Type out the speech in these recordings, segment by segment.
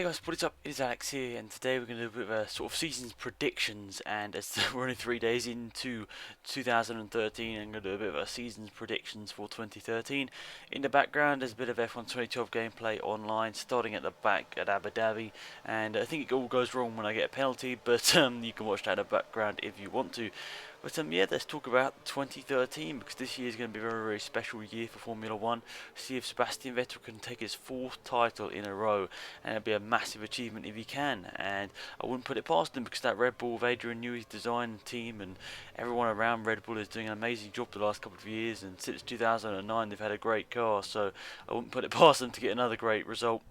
Hey guys, what is up? It is Alex here, and today we're going to do a bit of a sort of season's predictions. And as we're only 3 days into 2013, I'm going to do a bit of a season's predictions for 2013. In the background, there's a bit of F1 2012 gameplay online, starting at the back at Abu Dhabi. And I think it all goes wrong when I get a penalty, but you can watch that in the background if you want to. But yeah, let's talk about 2013 because this year is going to be a very, very special year for Formula One. See if Sebastian Vettel can take his fourth title in a row, and it'll be a massive achievement if he can. And I wouldn't put it past him because that Red Bull of Adrian Newey's design team and everyone around Red Bull is doing an amazing job the last couple of years. And since 2009, they've had a great car, so I wouldn't put it past them to get another great result.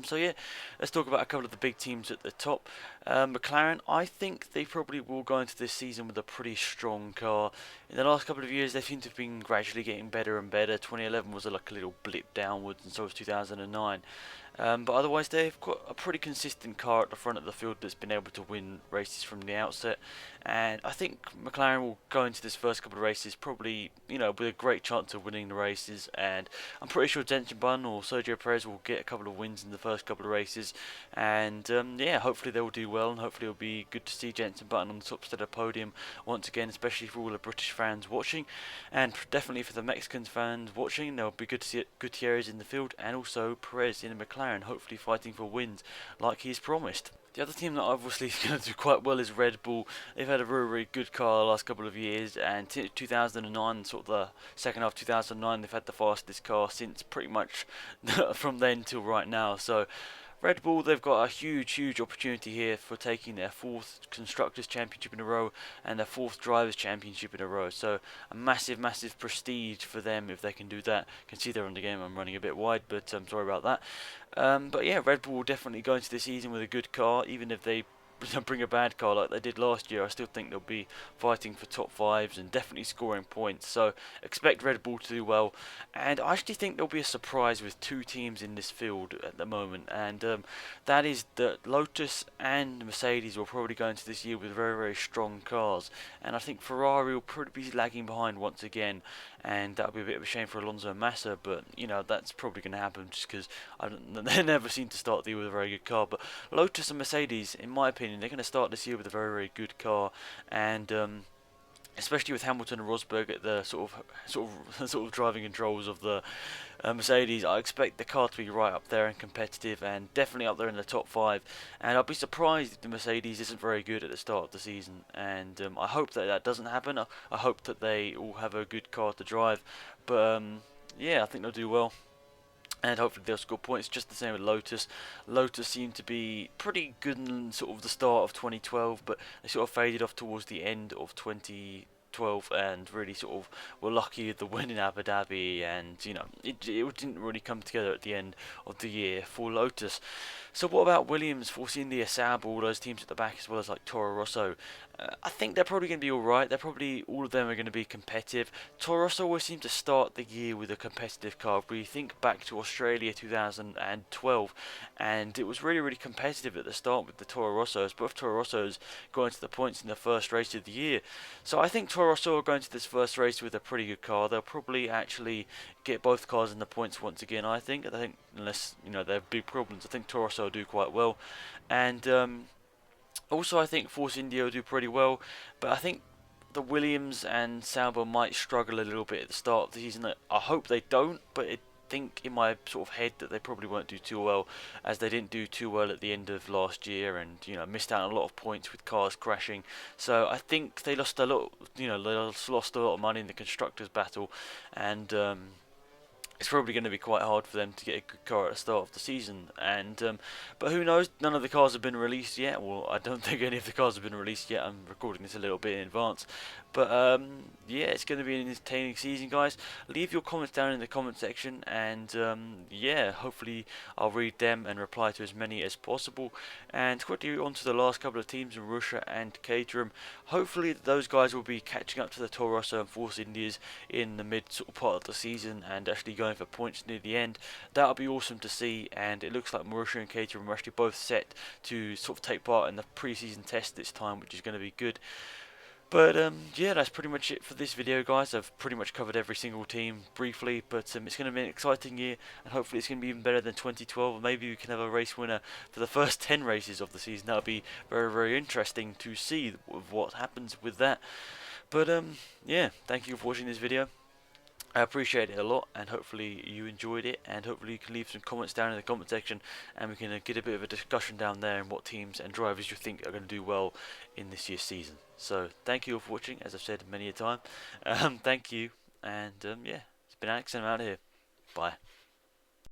So yeah, let's talk about a couple of the big teams at the top. McLaren, I think they probably will go into this season with a pretty strong car. In the last couple of years, they seem to have been gradually getting better and better. 2011 was like a little blip downwards, and so was 2009. But otherwise, they've got a pretty consistent car at the front of the field that's been able to win races from the outset. And I think McLaren will go into this first couple of races probably, with a great chance of winning the races. And I'm pretty sure Jenson Button or Sergio Perez will get a couple of wins in the first couple of races. And yeah, hopefully they will do well, and hopefully it'll be good to see Jenson Button on the top of the podium once again, especially for all the British fans watching, and definitely for the Mexican fans watching. They'll be good to see Gutierrez in the field, and also Perez in a McLaren, hopefully fighting for wins like he's promised. The other team that obviously is going to do quite well is Red Bull. They've had a very, very good car the last couple of years, and 2009, sort of the second half of 2009, they've had the fastest car since pretty much from then till right now. So Red Bull, they've got a huge, huge opportunity here for taking their fourth Constructors' Championship in a row and their fourth Drivers' Championship in a row. So a massive, massive prestige for them if they can do that. You can see there on the game I'm running a bit wide, but I'm sorry about that. But yeah, Red Bull will definitely go into the season with a good car, even if they bring a bad car like they did last year. I still think they'll be fighting for top fives and definitely scoring points. So expect Red Bull to do well, and I actually think there'll be a surprise with two teams in this field at the moment, and that is that Lotus and Mercedes will probably go into this year with very, very strong cars, and I think Ferrari will probably be lagging behind once again, and that'll be a bit of a shame for Alonso and Massa, but that's probably going to happen just because they never seem to start the year with a very good car. But Lotus and Mercedes, in my opinion, they're going to start this year with a very, very good car, and especially with Hamilton and Rosberg at the sort of driving controls of the Mercedes, I expect the car to be right up there and competitive, and definitely up there in the top five. And I'll be surprised if the Mercedes isn't very good at the start of the season. And I hope that that doesn't happen. I hope that they all have a good car to drive. But yeah, I think they'll do well, and hopefully they'll score points. Just the same with Lotus. Lotus seemed to be pretty good in sort of the start of 2012, but they sort of faded off towards the end of 2012 and really sort of were lucky with the win in Abu Dhabi, and it didn't really come together at the end of the year for Lotus. So what about Williams, Force India, Sauber, all those teams at the back, as well as like Toro Rosso? I think they're probably going to be alright. They're probably, all of them are going to be competitive. Toro Rosso always seemed to start the year with a competitive car. But you think back to Australia 2012, and it was really, really competitive at the start with the Toro Rossos. Both Toro Rossos got into the points in the first race of the year. So I think Toro Rosso are going to this first race with a pretty good car. They'll probably actually get both cars in the points once again, I think. Unless, they have big problems, I think Toro Rosso will do quite well. And also, I think Force India will do pretty well, but I think the Williams and Sauber might struggle a little bit at the start of the season. I hope they don't, but I think in my sort of head that they probably won't do too well, as they didn't do too well at the end of last year, and missed out on a lot of points with cars crashing. So I think they lost a lot. They lost a lot of money in the constructors' battle, and it's probably going to be quite hard for them to get a good car at the start of the season. And but who knows? None of the cars have been released yet. Well, I don't think any of the cars have been released yet. I'm recording this a little bit in advance. But yeah, it's going to be an entertaining season, guys. Leave your comments down in the comment section, and yeah, hopefully I'll read them and reply to as many as possible. And quickly on to the last couple of teams, Marussia and Caterham. Hopefully those guys will be catching up to the Toro Rosso and Force Indias in the mid sort of part of the season, and actually going for points near the end. That'll be awesome to see, and it looks like Marussia and Caterham are actually both set to sort of take part in the pre-season test this time, which is going to be good. But yeah, that's pretty much it for this video, guys. I've pretty much covered every single team briefly, but it's going to be an exciting year, and hopefully it's going to be even better than 2012. Maybe we can have a race winner for the first 10 races of the season. That'll be very, very interesting to see what happens with that. But yeah, thank you for watching this video. I appreciate it a lot, and hopefully you enjoyed it, and hopefully you can leave some comments down in the comment section, and we can get a bit of a discussion down there on what teams and drivers you think are going to do well in this year's season. So thank you all for watching, as I've said many a time. Thank you, and yeah, it's been Alex, and I'm out of here. Bye.